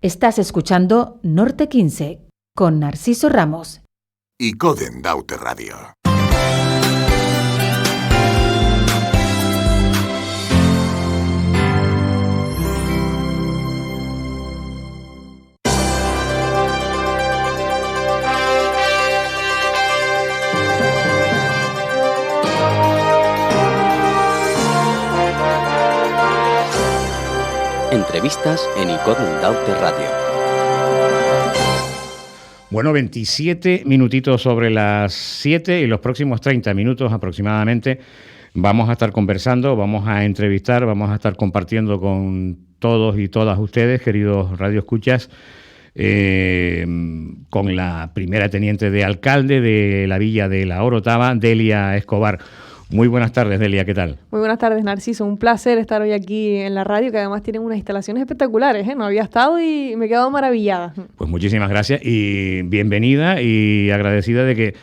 Estás escuchando Norte 15 con Narciso Ramos y Coden Daute Radio. Entrevistas en Icoden Daute Radio. Bueno, 27 minutitos sobre las 7 y los próximos 30 minutos aproximadamente vamos a estar conversando, vamos a entrevistar, vamos a estar compartiendo con todos y todas ustedes, queridos radioescuchas, con la primera teniente de alcalde de la villa de La Orotava, Delia Escobar. Muy buenas tardes, Delia, ¿qué tal? Muy buenas tardes, Narciso. Un placer estar hoy aquí en la radio, que además tienen unas instalaciones espectaculares, ¿eh? No había estado y me he quedado maravillada. Pues muchísimas gracias y bienvenida y agradecida de que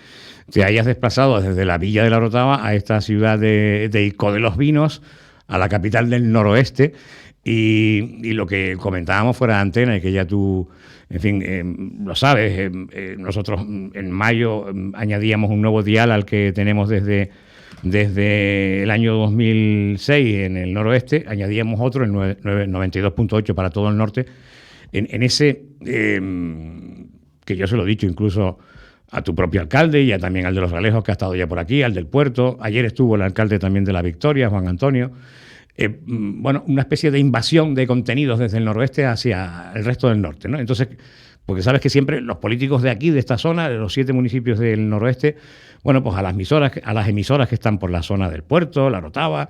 te hayas desplazado desde la villa de La Orotava a esta ciudad de Icó de los Vinos, a la capital del noroeste, y lo que comentábamos fuera de antena y que ya tú, en fin, lo sabes, nosotros en mayo añadíamos un nuevo dial al que tenemos desde el año 2006 en el noroeste, añadíamos otro, el 92.8 para todo el norte. En ese, que yo se lo he dicho incluso a tu propio alcalde y también al de Los Realejos, que ha estado ya por aquí, al del puerto. Ayer estuvo el alcalde también de La Victoria, Juan Antonio. Bueno, una especie de invasión de contenidos desde el noroeste hacia el resto del norte, ¿no? Entonces, porque sabes que siempre los políticos de aquí, de esta zona, de los 7 municipios del noroeste, bueno, pues a las emisoras que están por la zona del puerto, La Orotava.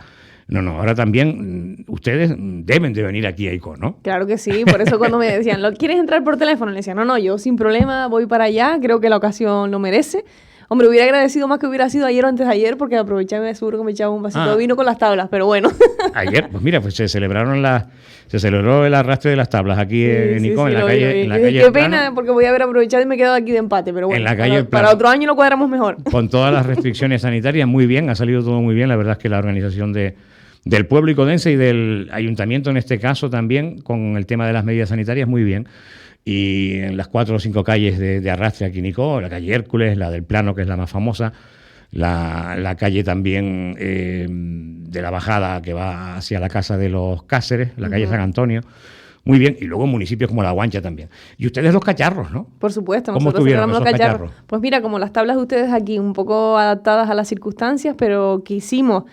No, ahora también ustedes deben de venir aquí a Icó, ¿no? Claro que sí, por eso cuando me decían, ¿quieres entrar por teléfono? Le decía, no, yo sin problema voy para allá, creo que la ocasión lo merece. Hombre, hubiera agradecido más que hubiera sido ayer o antes de ayer, porque aproveché, me seguro que me echaba un vasito de vino con las tablas, pero bueno. Ayer, pues mira, pues se celebró el arrastre de las tablas aquí en Icó, en la calle. Qué pena, porque voy a haber aprovechado y me he quedado aquí de empate, pero bueno, para otro año lo cuadramos mejor. Con todas las restricciones sanitarias, muy bien, ha salido todo muy bien. La verdad es que la organización del pueblo icodense y del ayuntamiento en este caso también, con el tema de las medidas sanitarias, muy bien. Y en las 4 o 5 calles de arrastre aquí en Icó, la calle Hércules, la del Plano, que es la más famosa, la calle también de la bajada que va hacia la casa de los Cáceres, la calle San Antonio. Muy bien, y luego municipios como La Guancha también. Y ustedes los cacharros, ¿no? Por supuesto, ¿Cómo nosotros celebramos los cacharros. Pues mira, como las tablas de ustedes aquí, un poco adaptadas a las circunstancias, pero quisimos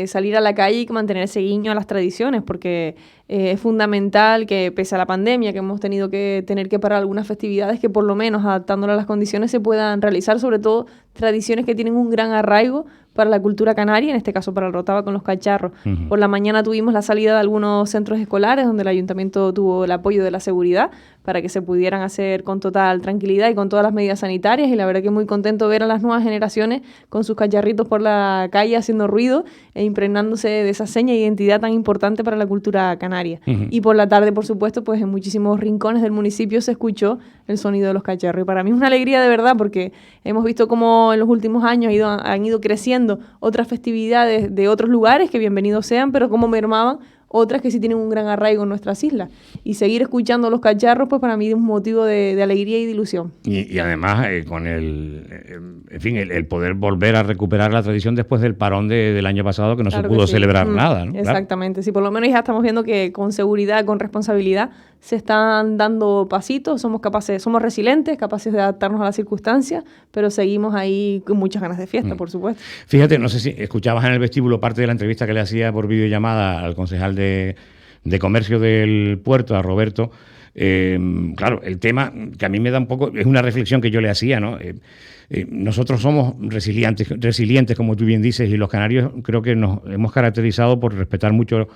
salir a la calle y mantener ese guiño a las tradiciones, porque es fundamental que, pese a la pandemia, que hemos tenido que tener que parar algunas festividades, que por lo menos adaptándolo a las condiciones se puedan realizar, sobre todo tradiciones que tienen un gran arraigo para la cultura canaria, en este caso para el Orotava con los cacharros. Por la mañana tuvimos la salida de algunos centros escolares donde el ayuntamiento tuvo el apoyo de la seguridad para que se pudieran hacer con total tranquilidad y con todas las medidas sanitarias, y la verdad que muy contento ver a las nuevas generaciones con sus cacharritos por la calle haciendo ruido e impregnándose de esa seña e identidad tan importante para la cultura canaria. Y por la tarde, por supuesto, pues en muchísimos rincones del municipio se escuchó el sonido de los cacharros, y para mí es una alegría de verdad, porque hemos visto cómo en los últimos años han ido creciendo otras festividades de otros lugares, que bienvenidos sean, pero cómo mermaban otras que sí tienen un gran arraigo en nuestras islas. Y seguir escuchando los cacharros, pues para mí es un motivo de alegría y de ilusión. Y además, con el poder volver a recuperar la tradición después del parón del año pasado, que no se pudo celebrar nada, ¿no? Exactamente, claro. Sí, por lo menos ya estamos viendo que con seguridad, con responsabilidad, se están dando pasitos, somos resilientes, capaces de adaptarnos a las circunstancias, pero seguimos ahí con muchas ganas de fiesta, por supuesto. Fíjate, no sé si escuchabas en el vestíbulo parte de la entrevista que le hacía por videollamada al concejal de Comercio del Puerto, a Roberto. Claro, el tema que a mí me da un poco, es una reflexión que yo le hacía, ¿no? Nosotros somos resilientes, como tú bien dices, y los canarios creo que nos hemos caracterizado por respetar mucho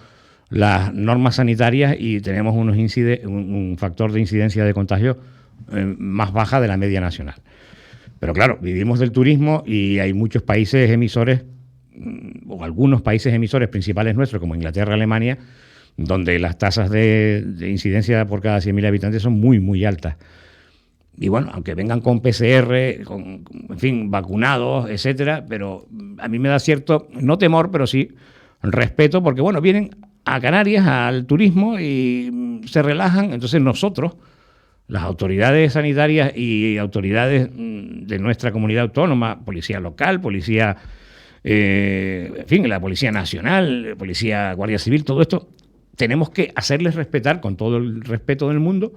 las normas sanitarias y tenemos un factor de incidencia de contagio más baja de la media nacional. Pero claro, vivimos del turismo y hay muchos países emisores, o algunos países emisores principales nuestros, como Inglaterra, Alemania, donde las tasas de incidencia por cada 100.000 habitantes son muy, muy altas. Y bueno, aunque vengan con PCR, en fin, vacunados, etcétera, pero a mí me da cierto, no temor, pero sí respeto, porque bueno, vienen a Canarias, al turismo, y se relajan. Entonces nosotros, las autoridades sanitarias y autoridades de nuestra comunidad autónoma, policía local, policía, en fin, la Policía Nacional, Policía Guardia Civil, todo esto, tenemos que hacerles respetar, con todo el respeto del mundo,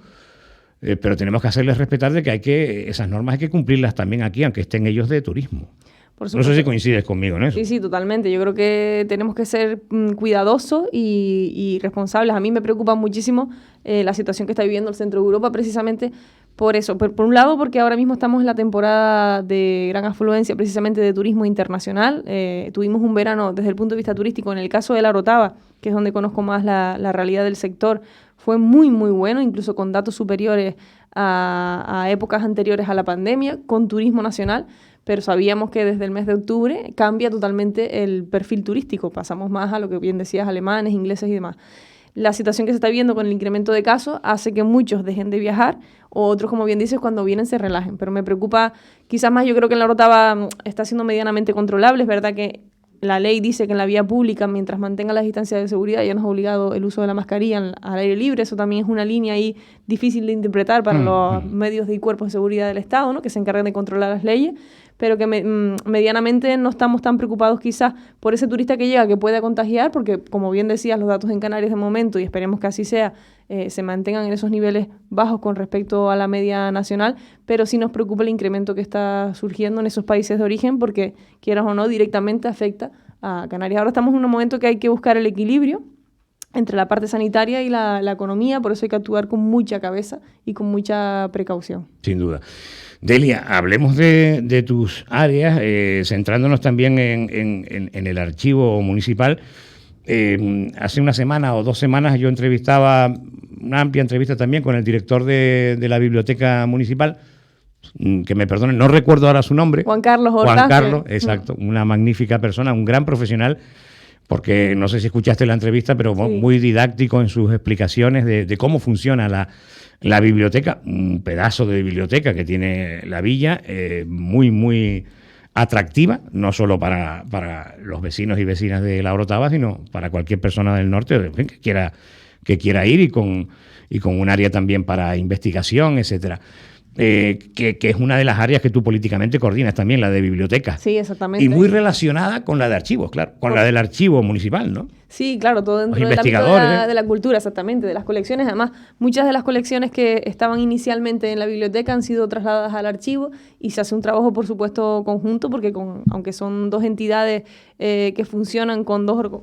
pero tenemos que hacerles respetar de que esas normas hay que cumplirlas también aquí, aunque estén ellos de turismo. Por No supuesto. sé si coincides conmigo en eso. Sí, totalmente. Yo creo que tenemos que ser cuidadosos y responsables. A mí me preocupa muchísimo la situación que está viviendo el centro de Europa, precisamente por eso. Por un lado, porque ahora mismo estamos en la temporada de gran afluencia, precisamente de turismo internacional. Tuvimos un verano desde el punto de vista turístico, en el caso de La Orotava, que es donde conozco más la realidad del sector, fue muy, muy bueno, incluso con datos superiores a épocas anteriores a la pandemia, con turismo nacional. Pero sabíamos que desde el mes de octubre cambia totalmente el perfil turístico. Pasamos más a lo que bien decías, alemanes, ingleses y demás. La situación que se está viendo con el incremento de casos hace que muchos dejen de viajar, o otros, como bien dices, cuando vienen se relajen. Pero me preocupa quizás más, yo creo que en La Orotava está siendo medianamente controlable. Es verdad que la ley dice que en la vía pública, mientras mantenga las distancias de seguridad, ya nos ha obligado el uso de la mascarilla al aire libre. Eso también es una línea ahí difícil de interpretar para los medios y cuerpos de seguridad del Estado, ¿no?, que se encargan de controlar las leyes, pero que medianamente no estamos tan preocupados quizás por ese turista que llega, que pueda contagiar, porque como bien decías, los datos en Canarias de momento, y esperemos que así sea, se mantengan en esos niveles bajos con respecto a la media nacional, pero sí nos preocupa el incremento que está surgiendo en esos países de origen, porque quieras o no, directamente afecta a Canarias. Ahora estamos en un momento que hay que buscar el equilibrio entre la parte sanitaria y la economía, por eso hay que actuar con mucha cabeza y con mucha precaución. Sin duda. Delia, hablemos de tus áreas, centrándonos también en el archivo municipal. Hace una semana o 2 semanas yo entrevistaba, una amplia entrevista también con el director de la biblioteca municipal, que me perdonen, no recuerdo ahora su nombre. Juan Carlos Horta. Juan Carlos, exacto, una magnífica persona, un gran profesional, porque no sé si escuchaste la entrevista, pero sí, muy didáctico en sus explicaciones de cómo funciona la biblioteca, un pedazo de biblioteca que tiene la villa, muy, muy atractiva, no solo para los vecinos y vecinas de La Orotava, sino para cualquier persona del norte, en fin, que quiera ir, y con un área también para investigación, etcétera. Que es una de las áreas que tú políticamente coordinas también, la de biblioteca. Sí, exactamente. Y muy relacionada con la de archivos, claro, con la del archivo municipal, ¿no? Sí, claro, todo dentro del ámbito de la cultura, exactamente, de las colecciones. Además, muchas de las colecciones que estaban inicialmente en la biblioteca han sido trasladadas al archivo, y se hace un trabajo, por supuesto, conjunto, porque aunque son 2 entidades que funcionan con 2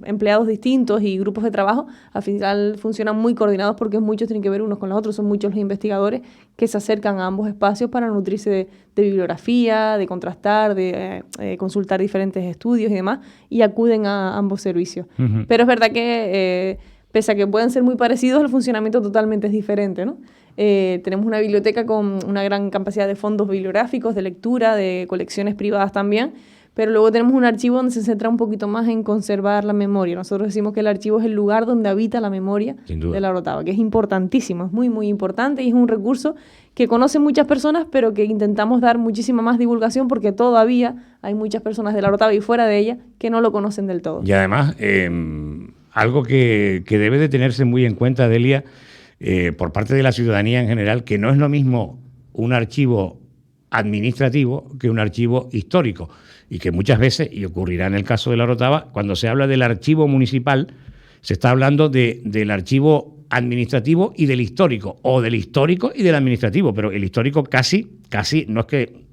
empleados distintos y grupos de trabajo, al final funcionan muy coordinados, porque muchos tienen que ver unos con los otros. Son muchos los investigadores que se acercan a ambos espacios para nutrirse de bibliografía, de contrastar, de consultar diferentes estudios y demás, y acuden a ambos servicios. Uh-huh. Pero es verdad que, pese a que puedan ser muy parecidos, el funcionamiento totalmente es diferente, ¿no? Tenemos una biblioteca con una gran capacidad de fondos bibliográficos, de lectura, de colecciones privadas también, pero luego tenemos un archivo donde se centra un poquito más en conservar la memoria. Nosotros decimos que el archivo es el lugar donde habita la memoria de La Orotava, que es importantísimo, es muy, muy importante, y es un recurso que conocen muchas personas, pero que intentamos dar muchísima más divulgación, porque todavía hay muchas personas de La Orotava y fuera de ella que no lo conocen del todo. Y además, algo que debe de tenerse muy en cuenta, Delia, por parte de la ciudadanía en general, que no es lo mismo un archivo administrativo que un archivo histórico, y que muchas veces, y ocurrirá en el caso de La Orotava, cuando se habla del archivo municipal, se está hablando del archivo administrativo y del histórico, o del histórico y del administrativo, pero el histórico casi, no es que,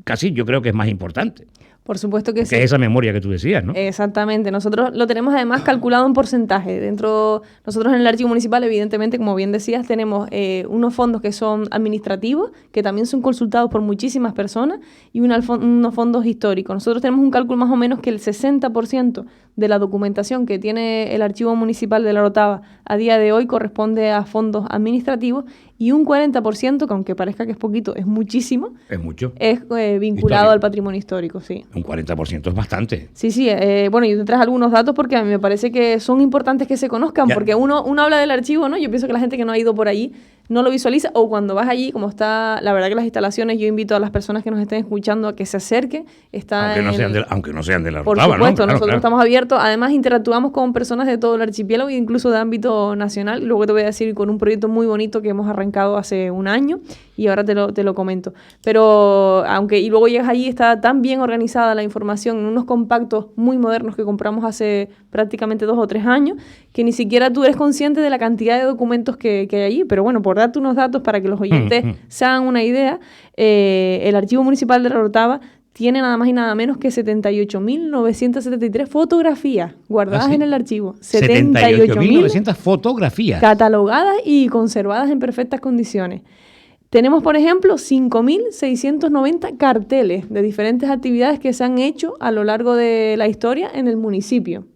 casi yo creo que es más importante. Por supuesto que sí. Que es esa memoria que tú decías, ¿no? Exactamente. Nosotros lo tenemos además calculado en porcentaje. Nosotros en el archivo municipal, evidentemente, como bien decías, tenemos unos fondos que son administrativos, que también son consultados por muchísimas personas, y unos fondos históricos. Nosotros tenemos un cálculo más o menos que el 60% de la documentación que tiene el archivo municipal de La Orotava a día de hoy corresponde a fondos administrativos, y un 40%, que aunque parezca que es poquito, es muchísimo. Es mucho. Es vinculado al patrimonio histórico, sí. Un 40% es bastante. Sí. Bueno, yo te traje algunos datos porque a mí me parece que son importantes que se conozcan, porque uno habla del archivo, ¿no? Yo pienso que la gente que no ha ido por allí no lo visualiza, o cuando vas allí, como está, la verdad que las instalaciones, yo invito a las personas que nos estén escuchando a que se acerquen. Está aunque no sean de la por Orotava, supuesto, ¿no? nosotros estamos abiertos, además interactuamos con personas de todo el archipiélago e incluso de ámbito nacional, luego te voy a decir con un proyecto muy bonito que hemos arrancado hace un año y ahora te lo comento. Pero y luego llegas allí, está tan bien organizada la información en unos compactos muy modernos que compramos hace prácticamente 2 o 3 años, que ni siquiera tú eres consciente de la cantidad de documentos que hay allí. Pero bueno, por darte unos datos para que los oyentes se hagan una idea, el Archivo Municipal de la Orotava tiene nada más y nada menos que 78.973 fotografías guardadas en el archivo. 78.900 fotografías. Catalogadas y conservadas en perfectas condiciones. Tenemos, por ejemplo, 5.690 carteles de diferentes actividades que se han hecho a lo largo de la historia en el municipio.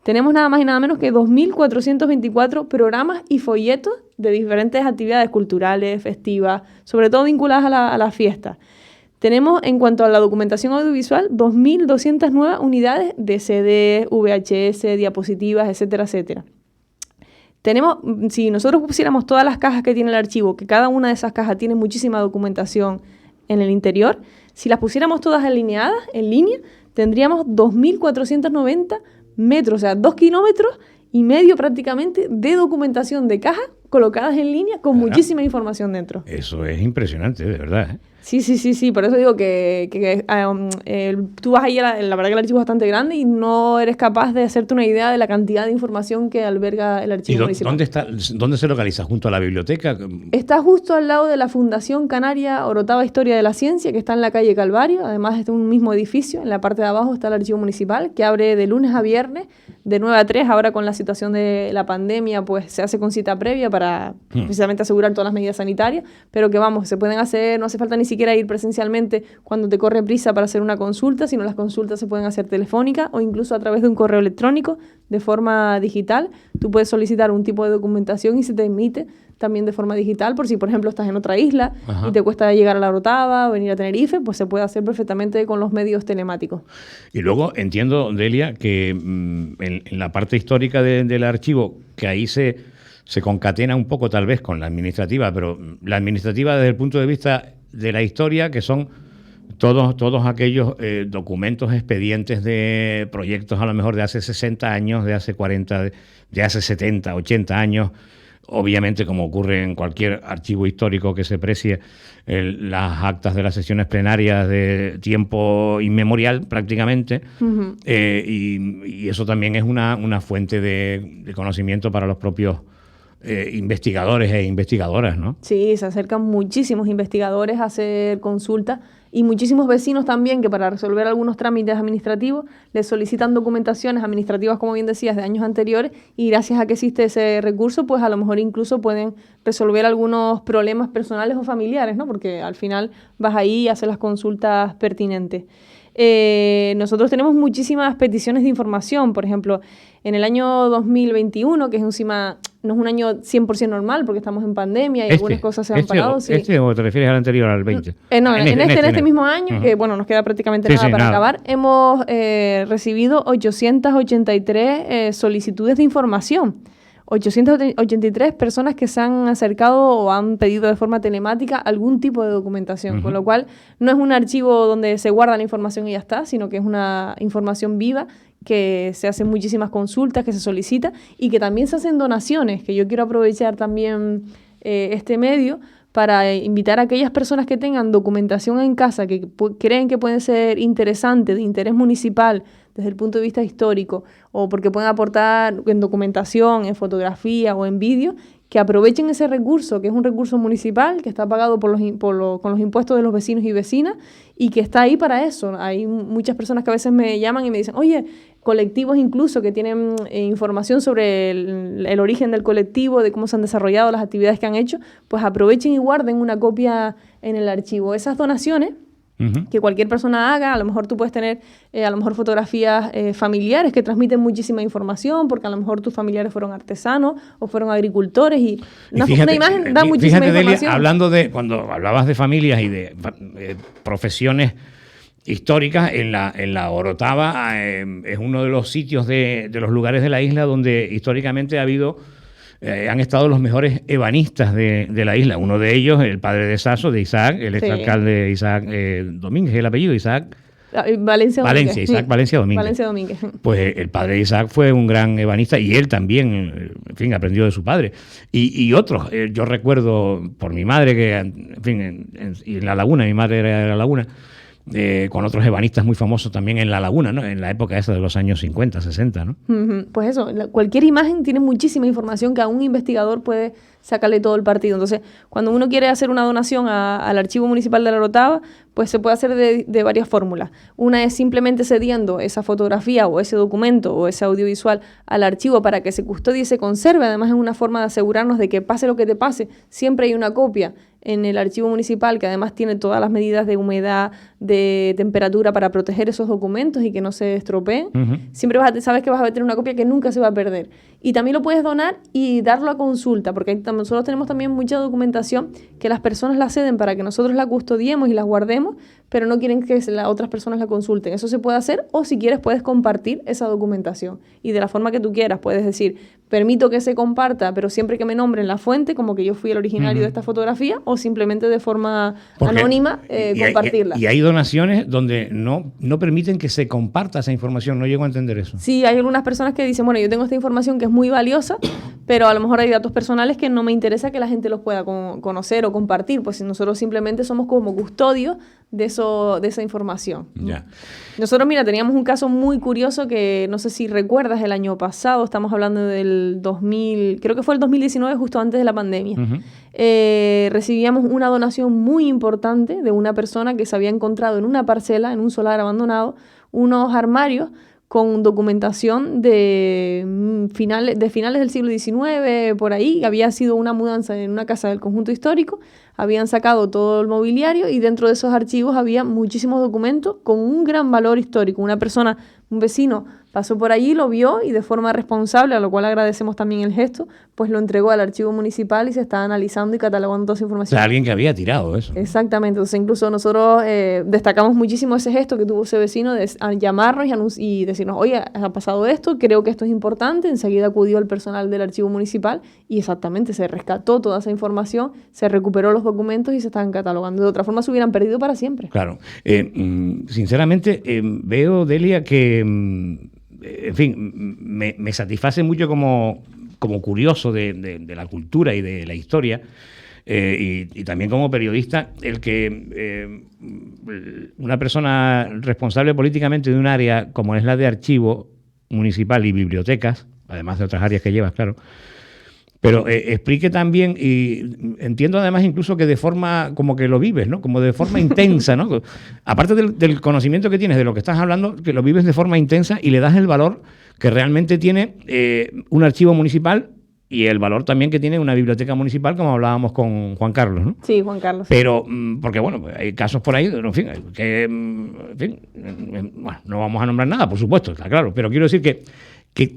Tenemos nada más y nada menos que 2.424 programas y folletos de diferentes actividades culturales, festivas, sobre todo vinculadas a la fiesta. Tenemos, en cuanto a la documentación audiovisual, 2.209 unidades de CD, VHS, diapositivas, etcétera, etcétera. Tenemos, si nosotros pusiéramos todas las cajas que tiene el archivo, que cada una de esas cajas tiene muchísima documentación en el interior, si las pusiéramos todas alineadas, en línea, tendríamos 2.490 metros, o sea, 2,5 kilómetros prácticamente de documentación de cajas colocadas en línea con muchísima información dentro. Eso es impresionante, de verdad, ¿eh? Sí, por eso digo que tú vas ahí, la verdad que el archivo es bastante grande y no eres capaz de hacerte una idea de la cantidad de información que alberga el archivo municipal. ¿Dónde se localiza? ¿Junto a la biblioteca? Está justo al lado de la Fundación Canaria Orotava Historia de la Ciencia, que está en la calle Calvario. Además, es un mismo edificio. En la parte de abajo está el archivo municipal, que abre de lunes a viernes, de 9 a 3. Ahora, con la situación de la pandemia, pues se hace con cita previa para precisamente asegurar todas las medidas sanitarias. Pero que vamos, se pueden hacer, no hace falta ni siquiera ir presencialmente cuando te corre prisa para hacer una consulta, sino las consultas se pueden hacer telefónicas o incluso a través de un correo electrónico de forma digital. Tú puedes solicitar un tipo de documentación y se te emite también de forma digital, por si, por ejemplo, estás en otra isla y te cuesta llegar a la Orotava, venir a Tenerife, pues se puede hacer perfectamente con los medios telemáticos. Y luego entiendo, Delia, que en la parte histórica del archivo, que ahí se concatena un poco tal vez con la administrativa, pero la administrativa desde el punto de vista de la historia, que son todos aquellos documentos, expedientes de proyectos a lo mejor de hace 60 años, de hace 40, de hace 70, 80 años, obviamente como ocurre en cualquier archivo histórico que se precie, las actas de las sesiones plenarias de tiempo inmemorial prácticamente, y eso también es una fuente de conocimiento para los propios investigadores e investigadoras, ¿no? Sí, se acercan muchísimos investigadores a hacer consultas y muchísimos vecinos también que para resolver algunos trámites administrativos les solicitan documentaciones administrativas, como bien decías, de años anteriores, y gracias a que existe ese recurso, pues a lo mejor incluso pueden resolver algunos problemas personales o familiares, ¿no? Porque al final vas ahí y haces las consultas pertinentes. Nosotros tenemos muchísimas peticiones de información. Por ejemplo, en el año 2021, que es encima no es un año 100% normal porque estamos en pandemia y algunas cosas se han parado. Sí. ¿O te refieres al anterior, al 20? No, en este mismo año, que bueno, nos queda prácticamente nada para acabar, hemos recibido 883 solicitudes de información. 883 personas que se han acercado o han pedido de forma telemática algún tipo de documentación, con lo cual no es un archivo donde se guarda la información y ya está, sino que es una información viva que se hacen muchísimas consultas, que se solicita y que también se hacen donaciones, que yo quiero aprovechar también este medio para invitar a aquellas personas que tengan documentación en casa que creen que puede ser interesante, de interés municipal, desde el punto de vista histórico, o porque pueden aportar en documentación, en fotografía o en vídeo, que aprovechen ese recurso, que es un recurso municipal, que está pagado con los impuestos de los vecinos y vecinas, y que está ahí para eso. Hay muchas personas que a veces me llaman y me dicen, oye, colectivos incluso que tienen información sobre el origen del colectivo, de cómo se han desarrollado las actividades que han hecho, pues aprovechen y guarden una copia en el archivo. Esas donaciones que cualquier persona haga, a lo mejor tú puedes tener a lo mejor fotografías familiares que transmiten muchísima información, porque a lo mejor tus familiares fueron artesanos o fueron agricultores y una imagen da muchísima información. Delia, hablando cuando hablabas de familias y de profesiones históricas, en la Orotava es uno de los sitios de los lugares de la isla donde históricamente ha habido han estado los mejores ebanistas de la isla. Uno de ellos, el padre de Saso, de Isaac, el exalcalde Isaac Domínguez, el apellido Isaac. Valencia, Isaac Valencia Domínguez. Valencia Domínguez. Pues el padre de Isaac fue un gran ebanista y él también, en fin, aprendió de su padre. Y otros, yo recuerdo por mi madre que, en fin, en La Laguna, mi madre era de La Laguna, con otros ebanistas muy famosos también en La Laguna, ¿no? En la época esa de los años 50, 60, ¿no? Pues eso, cualquier imagen tiene muchísima información que a un investigador puede sacarle todo el partido. Entonces, cuando uno quiere hacer una donación al Archivo Municipal de La Orotava, pues se puede hacer de varias fórmulas. Una es simplemente cediendo esa fotografía o ese documento o ese audiovisual al archivo para que se custodie y se conserve. Además, es una forma de asegurarnos de que pase lo que te pase, siempre hay una copia en el archivo municipal que además tiene todas las medidas de humedad, de temperatura para proteger esos documentos y que no se estropeen. Siempre sabes que vas a tener una copia que nunca se va a perder. Y también lo puedes donar y darlo a consulta, porque nosotros tenemos también mucha documentación que las personas la ceden para que nosotros la custodiemos y la guardemos, pero no quieren que otras personas la consulten. Eso se puede hacer, o si quieres puedes compartir esa documentación. Y de la forma que tú quieras, puedes decir, permito que se comparta, pero siempre que me nombren la fuente, como que yo fui el originario de esta fotografía, o simplemente de forma anónima compartirla. Y hay donaciones donde no permiten que se comparta esa información. No llego a entender eso. Sí, hay algunas personas que dicen, bueno, yo tengo esta información que es muy valiosa, pero a lo mejor hay datos personales que no me interesa que la gente los pueda conocer o compartir, pues si nosotros simplemente somos como custodios de esa información. Ya. Nosotros, mira, teníamos un caso muy curioso que no sé si recuerdas, el año pasado, estamos hablando del 2000, creo que fue el 2019, justo antes de la pandemia. Recibíamos una donación muy importante de una persona que se había encontrado en una parcela, en un solar abandonado, unos armarios con documentación de finales del siglo XIX, por ahí. Había sido una mudanza en una casa del conjunto histórico, habían sacado todo el mobiliario y dentro de esos archivos había muchísimos documentos con un gran valor histórico. Una persona, un vecino, pasó por allí, lo vio y de forma responsable, a lo cual agradecemos también el gesto, pues lo entregó al archivo municipal y se está analizando y catalogando toda esa información. O sea, alguien que había tirado eso. Exactamente. Entonces, incluso nosotros destacamos muchísimo ese gesto que tuvo ese vecino de llamarnos y decirnos, oye, ha pasado esto, creo que esto es importante. Enseguida acudió el personal del archivo municipal y exactamente se rescató toda esa información, se recuperó los documentos y se están catalogando. De otra forma, se hubieran perdido para siempre. Claro. Sinceramente, veo, Delia, que... en fin, me satisface mucho como curioso de la cultura y de la historia, y también como periodista, el que una persona responsable políticamente de un área como es la de archivo municipal y bibliotecas, además de otras áreas que llevas, claro, pero explique también, y entiendo además incluso que de forma, como que lo vives, ¿no? Como de forma intensa, ¿no? Aparte del conocimiento que tienes de lo que estás hablando, que lo vives de forma intensa y le das el valor que realmente tiene un archivo municipal y el valor también que tiene una biblioteca municipal, como hablábamos con Juan Carlos, ¿no? Sí, Juan Carlos. Pero, porque bueno, hay casos por ahí, en fin, bueno, no vamos a nombrar nada, por supuesto, está claro, pero quiero decir que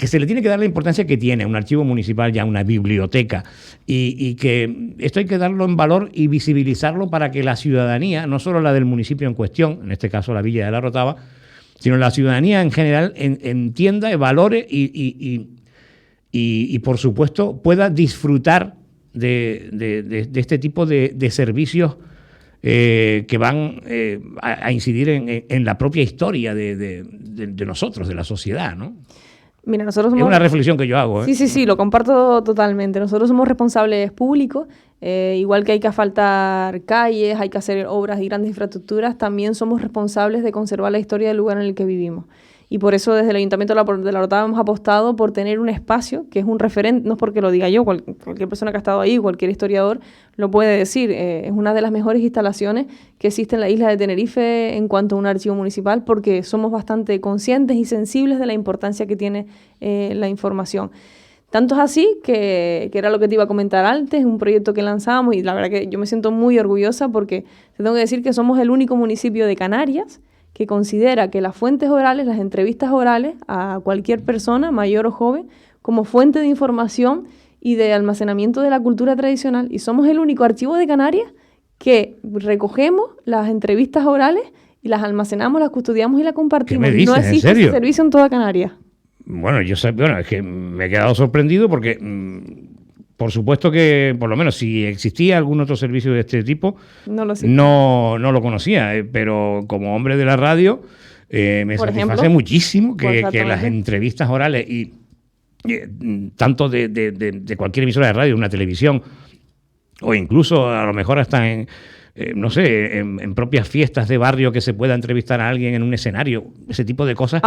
se le tiene que dar la importancia que tiene un archivo municipal, ya una biblioteca, y que esto hay que darlo en valor y visibilizarlo para que la ciudadanía, no solo la del municipio en cuestión, en este caso la Villa de la Orotava, sino la ciudadanía en general entienda, valore y por supuesto pueda disfrutar de este tipo de servicios que van a incidir en la propia historia de nosotros, de la sociedad, ¿no? Mira, nosotros somos... Es una reflexión que yo hago, ¿eh? Sí, lo comparto totalmente. Nosotros somos responsables públicos, igual que hay que asfaltar calles, hay que hacer obras y grandes infraestructuras, también somos responsables de conservar la historia del lugar en el que vivimos. Y por eso desde el Ayuntamiento de La Orotava hemos apostado por tener un espacio que es un referente, no es porque lo diga yo, cualquier persona que ha estado ahí, cualquier historiador lo puede decir. Es una de las mejores instalaciones que existe en la isla de Tenerife en cuanto a un archivo municipal, porque somos bastante conscientes y sensibles de la importancia que tiene la información. Tanto es así que era lo que te iba a comentar antes, un proyecto que lanzamos, y la verdad que yo me siento muy orgullosa porque te tengo que decir que somos el único municipio de Canarias que considera que las fuentes orales, las entrevistas orales a cualquier persona, mayor o joven, como fuente de información y de almacenamiento de la cultura tradicional. Y somos el único archivo de Canarias que recogemos las entrevistas orales y las almacenamos, las custodiamos y las compartimos. ¿Qué me dices? No existe ¿En serio? ese servicio en toda Canarias. Bueno, es que me he quedado sorprendido porque por supuesto que, por lo menos, si existía algún otro servicio de este tipo, No lo sé. no lo conocía, pero como hombre de la radio, me Por satisface ejemplo, muchísimo pues que exactamente. las entrevistas orales y tanto de cualquier emisora de radio, una televisión, o incluso a lo mejor hasta en, no sé, en propias fiestas de barrio que se pueda entrevistar a alguien en un escenario, ese tipo de cosas,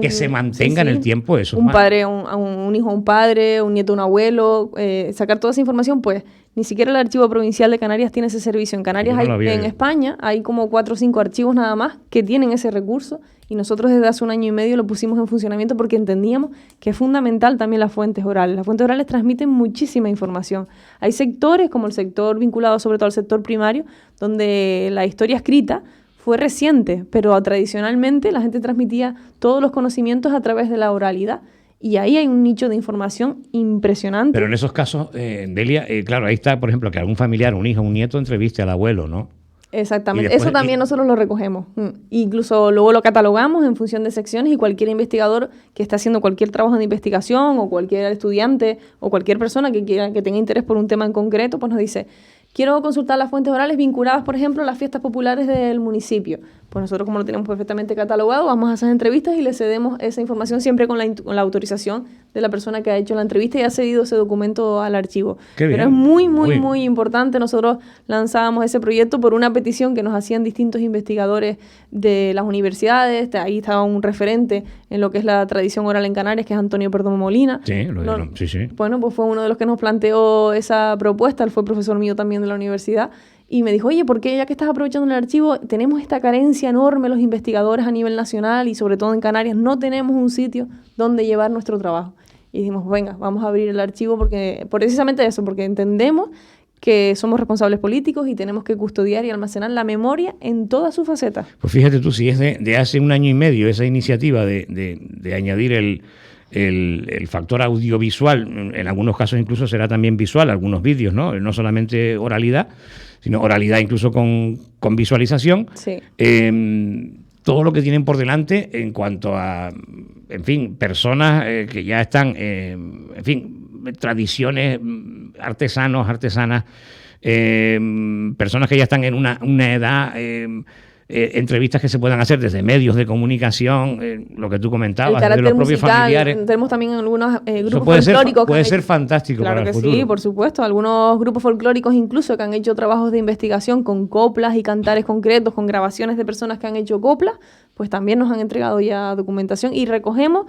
que se mantenga en el tiempo, eso. Un padre, un hijo a un padre, un nieto a un abuelo, sacar toda esa información, pues ni siquiera el Archivo Provincial de Canarias tiene ese servicio. En Canarias Yo no lo había en oído. España hay como 4 o 5 archivos nada más que tienen ese recurso y nosotros desde hace 1 año y medio lo pusimos en funcionamiento porque entendíamos que es fundamental también las fuentes orales. Las fuentes orales transmiten muchísima información. Hay sectores, como el sector vinculado sobre todo al sector primario, donde la historia escrita fue reciente, pero tradicionalmente la gente transmitía todos los conocimientos a través de la oralidad. Y ahí hay un nicho de información impresionante. Pero en esos casos, Delia, claro, ahí está, por ejemplo, que algún familiar, un hijo, un nieto entreviste al abuelo, ¿no? Exactamente, Y después- eso también nosotros lo recogemos. Incluso luego lo catalogamos en función de secciones y cualquier investigador que esté haciendo cualquier trabajo de investigación o cualquier estudiante o cualquier persona que quiera, que tenga interés por un tema en concreto, pues nos dice, quiero consultar las fuentes orales vinculadas, por ejemplo, a las fiestas populares del municipio. Pues nosotros, como lo tenemos perfectamente catalogado, vamos a esas entrevistas y le cedemos esa información siempre con la autorización de la persona que ha hecho la entrevista y ha cedido ese documento al archivo. Qué Pero bien. es muy, muy, Muy- muy importante. Nosotros lanzábamos ese proyecto por una petición que nos hacían distintos investigadores de las universidades. Ahí estaba un referente en lo que es la tradición oral en Canarias, que es Antonio Perdomo Molina. Sí, No- sí, sí. Bueno, pues fue uno de los que nos planteó esa propuesta. Él fue profesor mío también de la universidad. Y me dijo, oye, ¿por qué ya que estás aprovechando el archivo, tenemos esta carencia enorme los investigadores a nivel nacional y sobre todo en Canarias, no tenemos un sitio donde llevar nuestro trabajo? Y dijimos, venga, vamos a abrir el archivo porque precisamente eso, porque entendemos que somos responsables políticos y tenemos que custodiar y almacenar la memoria en todas sus facetas. Pues fíjate tú, si es de hace 1 año y medio esa iniciativa de añadir el factor audiovisual, en algunos casos incluso será también visual, algunos vídeos, ¿no? No solamente oralidad, sino oralidad incluso con visualización. Sí. Todo lo que tienen por delante en cuanto a, en fin, personas que ya están, en fin, tradiciones, artesanos, artesanas, personas que ya están en una edad, entrevistas que se puedan hacer desde medios de comunicación, lo que tú El comentabas, desde carácter los propios musical, familiares. tenemos también algunos Eso grupos puede ser, folclóricos. que puede han ser hecho- fantástico Claro para que el futuro. sí, por supuesto. Algunos grupos folclóricos incluso que han hecho trabajos de investigación con coplas y cantares concretos, con grabaciones de personas que han hecho coplas, pues también nos han entregado ya documentación y recogemos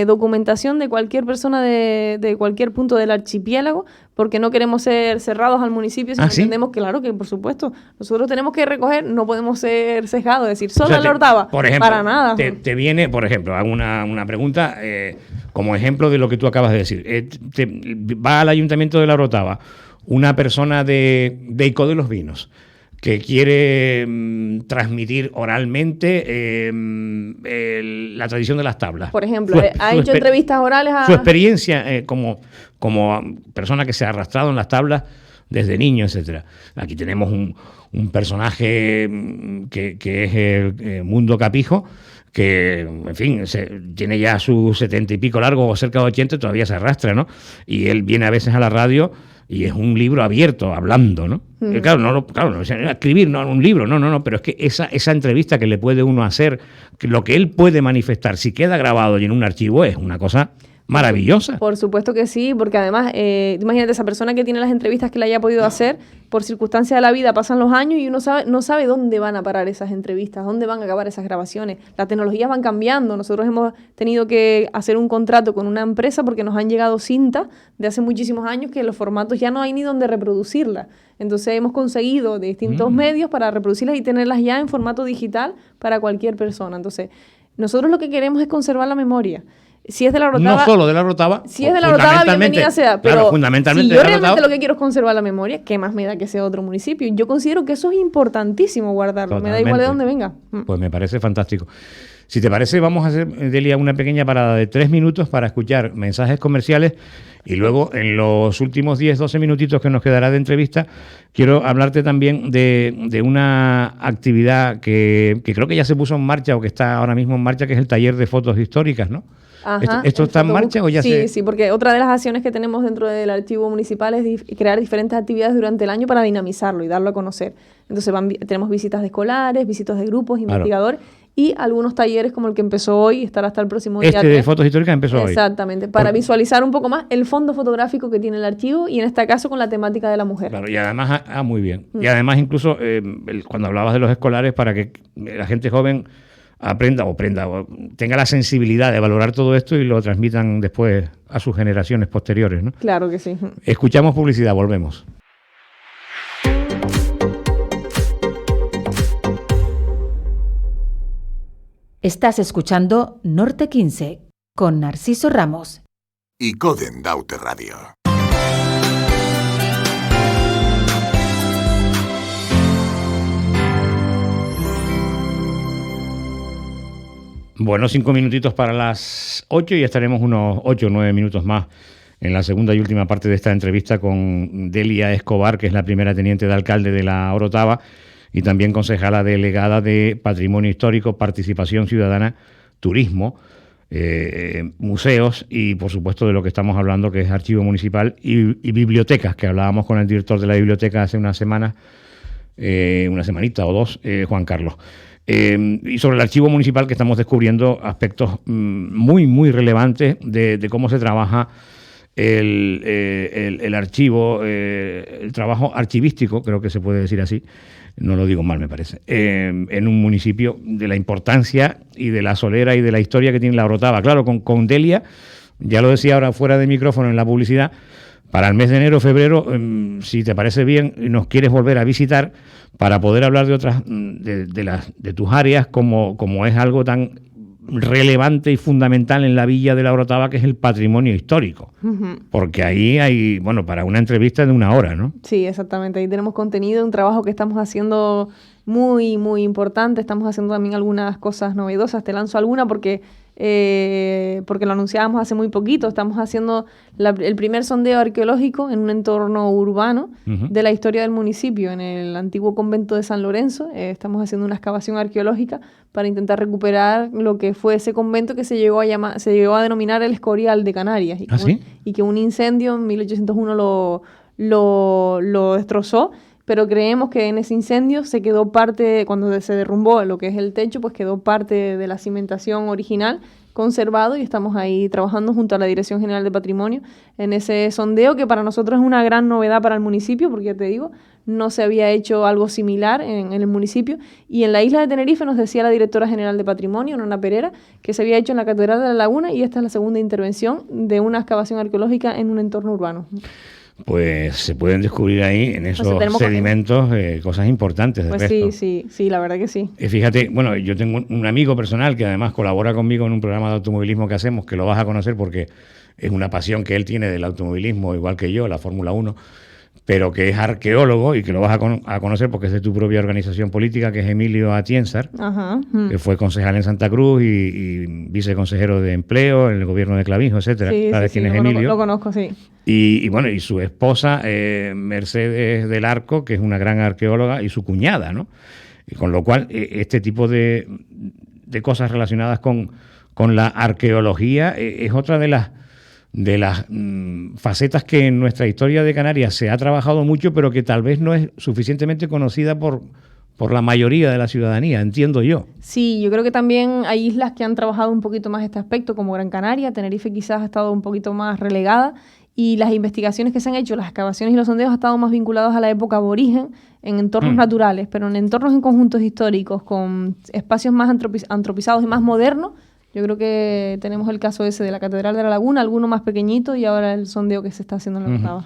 documentación de cualquier persona de cualquier punto del archipiélago, porque no queremos ser cerrados al municipio, sino ¿Ah, sí? entendemos que, claro, que por supuesto, nosotros tenemos que recoger, no podemos ser sesgados, decir, O solo sea, la Orotava, por ejemplo, para nada. Te viene, por ejemplo, hago una pregunta como ejemplo de lo que tú acabas de decir. Va al Ayuntamiento de la Orotava una persona de Ico de los Vinos que quiere transmitir oralmente la tradición de las tablas. Por ejemplo, ha hecho entrevistas orales a... Su experiencia como persona que se ha arrastrado en las tablas desde niño, etcétera. Aquí tenemos un personaje que es el Mundo Capijo, que, en fin, tiene ya sus 70 y pico largos o cerca de 80 y todavía se arrastra, ¿no? Y él viene a veces a la radio y es un libro abierto, hablando, ¿no? Claro, no escribir, no un libro, no, pero es que esa entrevista que le puede uno hacer, que lo que él puede manifestar, si queda grabado y en un archivo, es una cosa maravillosa. Por supuesto que sí, porque además, imagínate, esa persona que tiene las entrevistas que le haya podido hacer, por circunstancias de la vida pasan los años y uno no sabe dónde van a parar esas entrevistas, dónde van a acabar esas grabaciones. Las tecnologías van cambiando. Nosotros hemos tenido que hacer un contrato con una empresa porque nos han llegado cintas de hace muchísimos años que los formatos ya no hay ni donde reproducirlas. Entonces hemos conseguido de distintos medios para reproducirlas y tenerlas ya en formato digital para cualquier persona. Entonces, nosotros lo que queremos es conservar la memoria. Si es de la Orotava, No solo de la Orotava, si es de la Orotava, bienvenida sea. Pero claro, fundamentalmente si yo de la realmente Orotava, lo que quiero es conservar la memoria, ¿qué más me da que sea otro municipio? Yo considero que eso es importantísimo guardarlo. Me da igual de dónde venga. Pues me parece fantástico. Si te parece, vamos a hacer, Delia, una pequeña parada de 3 minutos para escuchar mensajes comerciales y luego, en los últimos 10-12 minutitos que nos quedará de entrevista, quiero hablarte también de una actividad que creo que ya se puso en marcha o que está ahora mismo en marcha, que es el taller de fotos históricas, ¿no? Ajá, ¿Esto el está en fotobook. marcha o ya Sí, sí, porque otra de las acciones que tenemos dentro del archivo municipal es crear diferentes actividades durante el año para dinamizarlo y darlo a conocer. Entonces tenemos visitas de escolares, visitas de grupos, Claro. investigadores y algunos talleres como el que empezó hoy y estará hasta el próximo día. Este de 3. fotos históricas empezó hoy. Exactamente, para visualizar un poco más el fondo fotográfico que tiene el archivo y en este caso con la temática de la mujer. Claro, y además, muy bien. Y además incluso cuando hablabas de los escolares, para que la gente joven aprenda o tenga la sensibilidad de valorar todo esto y lo transmitan después a sus generaciones posteriores, ¿no? Claro que sí. Escuchamos publicidad, volvemos. Estás escuchando Norte 15 con Narciso Ramos. Y Coden Daute Radio. Bueno, 5 minutitos para las 8 y estaremos unos 8 o 9 minutos más en la segunda y última parte de esta entrevista con Delia Escobar, que es la primera teniente de alcalde de la Orotava y también concejala delegada de Patrimonio Histórico, Participación Ciudadana, Turismo, museos y, por supuesto, de lo que estamos hablando, que es archivo municipal y bibliotecas, que hablábamos con el director de la biblioteca hace unas semanas, una semanita o dos, Juan Carlos. Y sobre el archivo municipal, que estamos descubriendo aspectos muy, muy relevantes de cómo se trabaja el archivo, el trabajo archivístico, creo que se puede decir así, no lo digo mal me parece, en un municipio, de la importancia y de la solera y de la historia que tiene la Orotava. Claro, con Delia, ya lo decía ahora fuera de micrófono en la publicidad, para el mes de enero o febrero, si te parece bien, nos quieres volver a visitar para poder hablar de otras de tus áreas, como es algo tan relevante y fundamental en la villa de la Orotava, que es el patrimonio histórico. Ujú. Porque ahí hay, bueno, para una entrevista de 1 hora, ¿no? Sí, exactamente. Ahí tenemos contenido, un trabajo que estamos haciendo muy, muy importante. Estamos haciendo también algunas cosas novedosas. Te lanzo alguna porque lo anunciábamos hace muy poquito. Estamos haciendo el primer sondeo arqueológico en un entorno urbano de la historia del municipio, en el antiguo convento de San Lorenzo. Estamos haciendo una excavación arqueológica para intentar recuperar lo que fue ese convento que se llegó a denominar el Escorial de Canarias. ¿Ah, sí? Y que un incendio en 1801 lo destrozó. Pero creemos que en ese incendio se quedó parte, cuando se derrumbó lo que es el techo, pues quedó parte de la cimentación original conservado y estamos ahí trabajando junto a la Dirección General de Patrimonio en ese sondeo que para nosotros es una gran novedad para el municipio, porque ya te digo, no se había hecho algo similar en el municipio. Y en la isla de Tenerife nos decía la Directora General de Patrimonio, Nona Perera, que se había hecho en la Catedral de la Laguna y esta es la segunda intervención de una excavación arqueológica en un entorno urbano. Pues se pueden descubrir ahí, en esos tenemos sedimentos, cosas importantes. Pues sí, la verdad que sí. Fíjate, bueno, yo tengo un amigo personal que además colabora conmigo en un programa de automovilismo que hacemos, que lo vas a conocer porque es una pasión que él tiene del automovilismo, igual que yo, la Fórmula 1, pero que es arqueólogo y que lo vas a conocer porque es de tu propia organización política, que es Emilio Atienzar, Ajá. que fue concejal en Santa Cruz y viceconsejero de empleo en el gobierno de Clavijo, etcétera. Sí, ¿Sabes quién es lo Emilio? conozco, sí. Y bueno, y su esposa, Mercedes del Arco, que es una gran arqueóloga, y su cuñada, ¿no? Y con lo cual, este tipo de cosas relacionadas con la arqueología es otra de las facetas que en nuestra historia de Canarias se ha trabajado mucho, pero que tal vez no es suficientemente conocida por la mayoría de la ciudadanía, entiendo yo. Sí, yo creo que también hay islas que han trabajado un poquito más este aspecto, como Gran Canaria. Tenerife quizás ha estado un poquito más relegada y las investigaciones que se han hecho, las excavaciones y los sondeos han estado más vinculados a la época aborigen en entornos naturales, pero en entornos en conjuntos históricos, con espacios más antropizados y más modernos. Yo creo que tenemos el caso ese de la Catedral de la Laguna, alguno más pequeñito y ahora el sondeo que se está haciendo en la Orotava.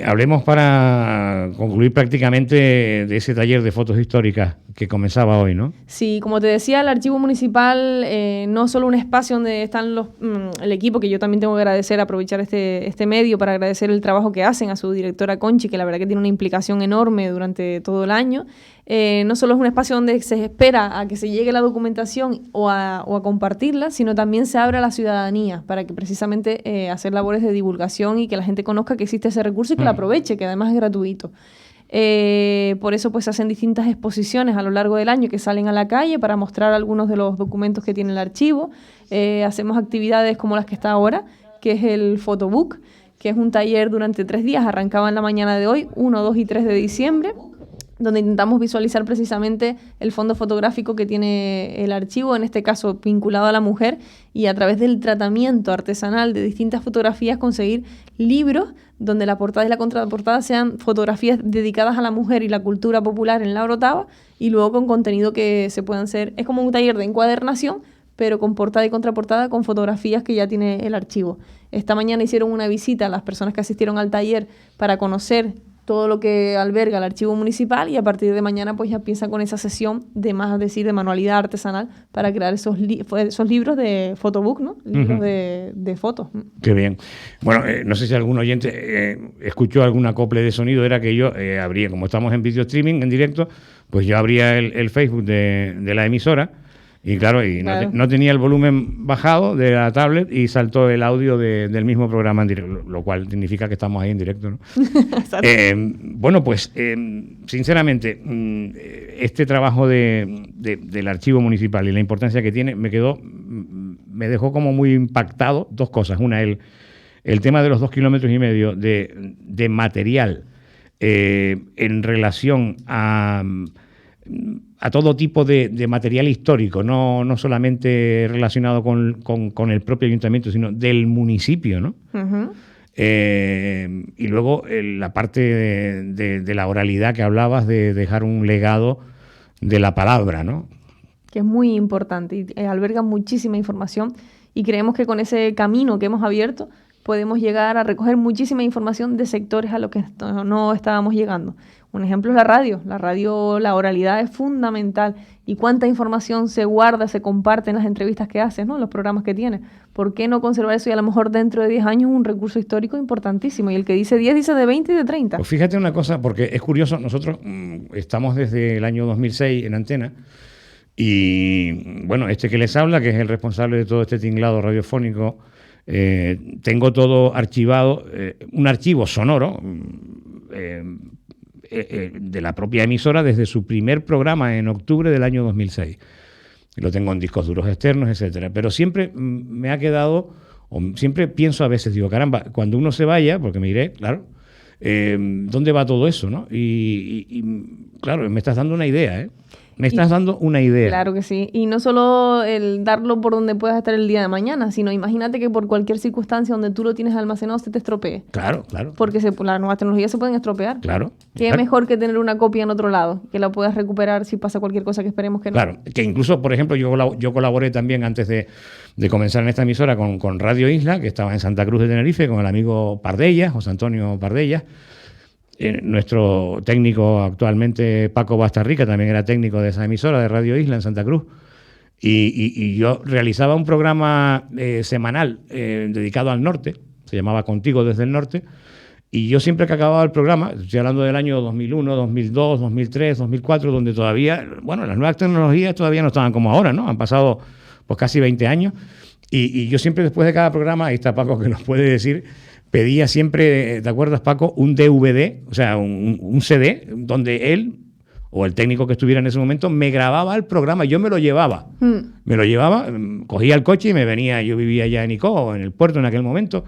Hablemos para concluir prácticamente de ese taller de fotos históricas que comenzaba hoy, ¿no? Sí, como te decía, el archivo municipal no solo un espacio donde están el equipo, que yo también tengo que agradecer, aprovechar este medio para agradecer el trabajo que hacen a su directora Conchi, que la verdad que tiene una implicación enorme durante todo el año. No solo es un espacio donde se espera a que se llegue la documentación o a compartirla, sino también se abre a la ciudadanía para que precisamente hacer labores de divulgación y que la gente conozca que existe ese recurso y que lo aproveche, que además es gratuito. Por eso pues se hacen distintas exposiciones a lo largo del año que salen a la calle para mostrar algunos de los documentos que tiene el archivo. Hacemos actividades como las que está ahora, que es el Photobook, que es un taller durante 3 días, arrancaba en la mañana de hoy, 1, 2 y 3 de diciembre, donde intentamos visualizar precisamente el fondo fotográfico que tiene el archivo, en este caso vinculado a la mujer, y a través del tratamiento artesanal de distintas fotografías conseguir libros donde la portada y la contraportada sean fotografías dedicadas a la mujer y la cultura popular en la Orotava, y luego con contenido que se puedan hacer. Es como un taller de encuadernación, pero con portada y contraportada con fotografías que ya tiene el archivo. Esta mañana hicieron una visita a las personas que asistieron al taller para conocer todo lo que alberga el archivo municipal, y a partir de mañana pues ya empieza con esa sesión de de manualidad artesanal para crear esos libros de photobook, ¿no? Libros de fotos. Qué bien. Bueno, no sé si algún oyente escuchó algún acople de sonido, era que yo abría, como estamos en video streaming, en directo, pues yo abría el Facebook de la emisora. Y claro, no tenía el volumen bajado de la tablet y saltó el audio del mismo programa en directo, lo cual significa que estamos ahí en directo, ¿no? Bueno, pues sinceramente, este trabajo del archivo municipal y la importancia que tiene me dejó como muy impactado 2 cosas. Una, el tema de los 2,5 kilómetros de material en relación a todo tipo de material histórico, no solamente relacionado con el propio ayuntamiento, sino del municipio, ¿no? Uh-huh. Y luego la parte de la oralidad que hablabas, de dejar un legado de la palabra, ¿no? Que es muy importante y alberga muchísima información, y creemos que con ese camino que hemos abierto podemos llegar a recoger muchísima información de sectores a los que no estábamos llegando. Un ejemplo es la radio. La oralidad es fundamental. Y cuánta información se guarda, se comparte en las entrevistas que haces, ¿no? Los programas que tienes. ¿Por qué no conservar eso? Y a lo mejor dentro de 10 años un recurso histórico importantísimo. Y el que dice 10 dice de 20 y de 30. Pues fíjate una cosa, porque es curioso. Nosotros estamos desde el año 2006 en antena. Y bueno, este que les habla, que es el responsable de todo este tinglado radiofónico, tengo todo archivado, un archivo sonoro de la propia emisora desde su primer programa en octubre del año 2006. Lo tengo en discos duros externos, etcétera. Pero siempre me ha quedado, o siempre pienso a veces, digo, caramba, cuando uno se vaya, porque me iré, claro, ¿dónde va todo eso, no? Y claro, me estás dando una idea, ¿eh? Me estás dando una idea. Claro que sí. Y no solo el darlo por donde puedas estar el día de mañana, sino imagínate que por cualquier circunstancia donde tú lo tienes almacenado se te estropee. Claro, claro. Porque las nuevas tecnologías se pueden estropear. Claro. ¿Qué claro. mejor que tener una copia en otro lado? Que la puedas recuperar si pasa cualquier cosa, que esperemos que no. Claro. Que incluso, por ejemplo, yo colaboré también antes de comenzar en esta emisora con Radio Isla, que estaba en Santa Cruz de Tenerife, con el amigo Pardellas, José Antonio Pardellas. Nuestro técnico actualmente, Paco Bastarrica, también era técnico de esa emisora de Radio Isla en Santa Cruz. Y yo realizaba un programa semanal dedicado al norte, se llamaba Contigo desde el Norte, y yo siempre que acababa el programa, estoy hablando del año 2001, 2002, 2003, 2004, donde todavía, bueno, las nuevas tecnologías todavía no estaban como ahora, ¿no? Han pasado pues casi 20 años, y yo siempre después de cada programa, ahí está Paco que nos puede decir, pedía siempre, ¿te acuerdas, Paco? Un DVD, o sea, un CD, donde él o el técnico que estuviera en ese momento me grababa el programa. Yo me lo llevaba. Me lo llevaba, cogía el coche y me venía. Yo vivía allá en Icó, en el puerto en aquel momento,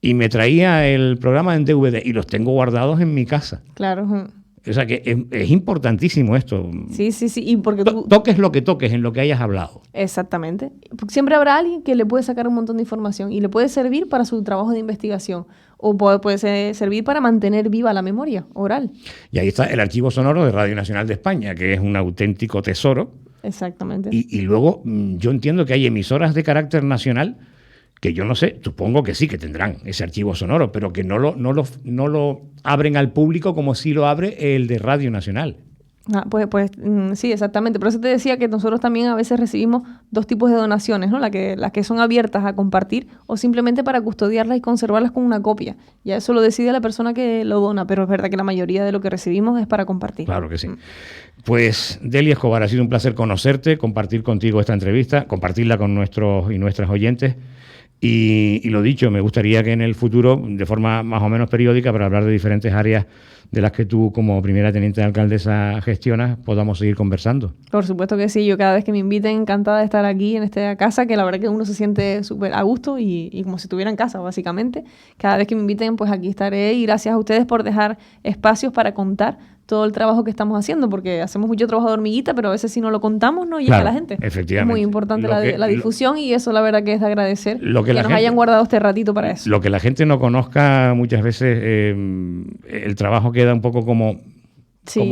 y me traía el programa en DVD y los tengo guardados en mi casa. Claro. O sea que es importantísimo esto. Sí. Y porque toques lo que toques, en lo que hayas hablado. Exactamente. Porque siempre habrá alguien que le puede sacar un montón de información y le puede servir para su trabajo de investigación, o puede servir para mantener viva la memoria oral. Y ahí está el archivo sonoro de Radio Nacional de España, que es un auténtico tesoro. Exactamente. Y luego yo entiendo que hay emisoras de carácter nacional que yo no sé, supongo que sí, que tendrán ese archivo sonoro, pero que no lo abren al público como sí lo abre el de Radio Nacional. Pues sí, exactamente. Por eso te decía que nosotros también a veces recibimos 2 tipos de donaciones, ¿no? Las que son abiertas a compartir o simplemente para custodiarlas y conservarlas con una copia. Ya eso lo decide la persona que lo dona, pero es verdad que la mayoría de lo que recibimos es para compartir. Claro que sí. Pues, Delia Escobar, ha sido un placer conocerte, compartir contigo esta entrevista, compartirla con nuestros y nuestras oyentes. Y lo dicho, me gustaría que en el futuro, de forma más o menos periódica, para hablar de diferentes áreas de las que tú como primera teniente de alcaldesa gestionas, podamos seguir conversando. Por supuesto que sí, yo cada vez que me inviten, encantada de estar aquí en esta casa, que la verdad que uno se siente súper a gusto y como si estuviera en casa, básicamente. Cada vez que me inviten, pues aquí estaré, y gracias a ustedes por dejar espacios para contar todo el trabajo que estamos haciendo, porque hacemos mucho trabajo de hormiguita, pero a veces si no lo contamos no llega a la gente. Efectivamente. Es muy importante la difusión, y eso la verdad que es de agradecer que nos gente, hayan guardado este ratito para eso. Lo que la gente no conozca muchas veces, el trabajo queda un poco como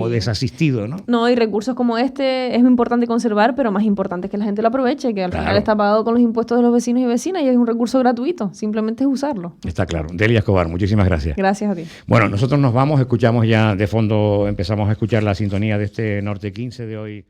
desasistido, ¿no? No, y recursos como este es muy importante conservar, pero más importante es que la gente lo aproveche, que al final está pagado con los impuestos de los vecinos y vecinas y es un recurso gratuito, simplemente es usarlo. Está claro. Delia Escobar, muchísimas gracias. Gracias a ti. Bueno, nosotros nos vamos, escuchamos ya de fondo, empezamos a escuchar la sintonía de este Norte 15 de hoy.